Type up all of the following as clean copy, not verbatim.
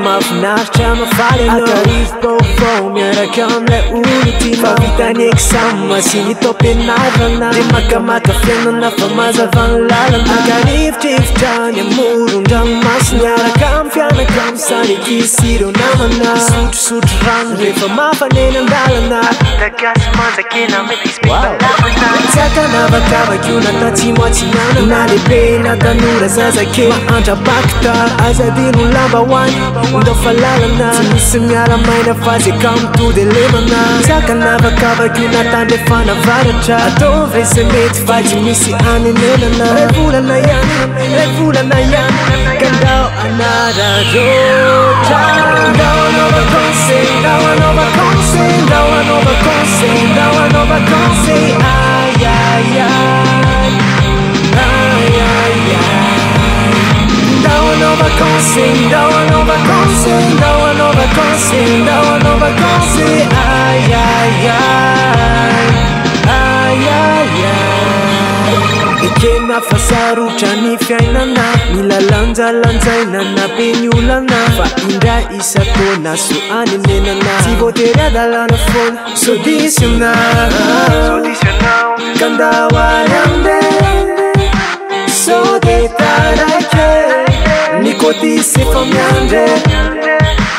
Mahafinaritra mafaly anao Akarivo baovao miaraka amilay olo tianao Fa vitany examen sy ny taom-pianarana De makamaka fiainana fa mazava ny lalana Akarivotrivitra ny amoron-dranomasina Miaraka amin'ny fianakamy sany ankizy ireo namana Sotrosotro rano rehefa mafaneny an-dalana Tagasy manjakena mety izy bebalamana Tsakanavakavaky io natao tsy moatsinana Na lehibe na tanora zazake mahantra-bakita Azadino lamba hoany Ndao falalana Tsy misy miala maina fa zay ka mitody elemana Tsakanavakavaky io natandrefana varatra Atao ve se mety fa tsy misy anenenana Ray volana ihany Ka ndao anararotra Ndao anova conseil Ndao anova conseil Ndao anova conseil Ndao anova conseil Ay ay ay Ay ay ay Ndao anova conseil Ndao anova conseil Ndao anova conseil Ndao anova conseil Ay ay ay Ay ay ay Ekena fa sarotra ny fiainana Mila lanjalanjaina na be ny olana Fa indray isa-taona so anenenana Tsy voatery adalana foana Sodisy anao Ka ndao any amindray Sode tarake Nikotisi efa miandre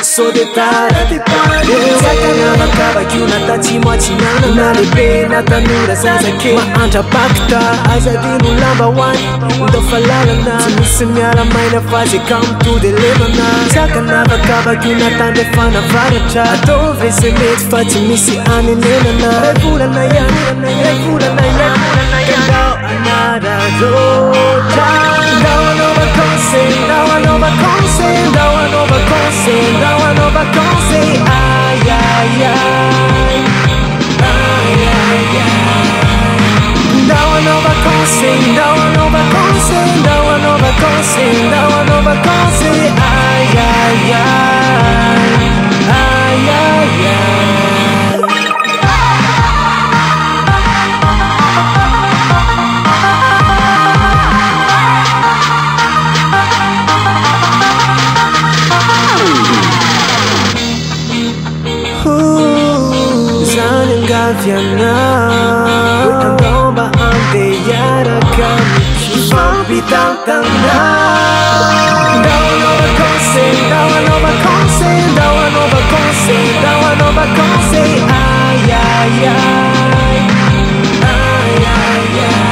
Sode tarate pare Tsakanavakavaky io natao tsy moatsinana Na lehibe na tanora zazake mahantra-bakita Azadino lamba hoany Ndao falalana Tsy misy miala maina fa zay ka mitody elemana Tsakanavakavaky io natandrefana varatra Atao ve se mety fa tsy misy anenenana Ray volana ihany Ka ndao anararotra Ndao anova conseil Ndao anova conseil Ndao anova conseil Ndao anova conseil Ay ay ay Ay ay ay Ndao anova conseil Ndao anova conseil Ndao anova conseil Ndao anova conseil Ay ay ay Ay ay ay Viana Andamba ande yaraka Pampitantana Ndao anova conseil Ndao anova conseil Ndao anova conseil Ndao anova conseil Ay ay ay Ay ay ay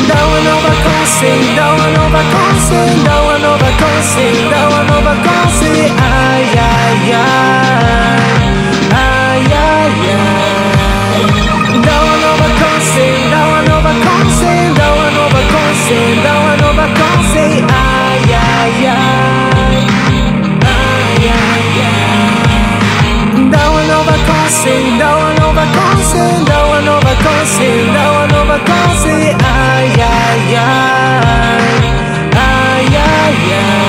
Ndao anova conseil Ndao anova conseil Ndao anova conseil Ndao anova conseil Ay ay ay Ay ay ay Ndao anova conseil Ndao anova conseil Ndao anova conseil Ndao anova conseil Ay ay ay Ay ay ay Ndao anova conseil Ndao anova conseil Ndao anova conseil Ndao anova conseil Ay ay ay Ay ay ay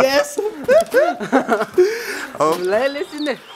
Yes. Oh. Mulai sini.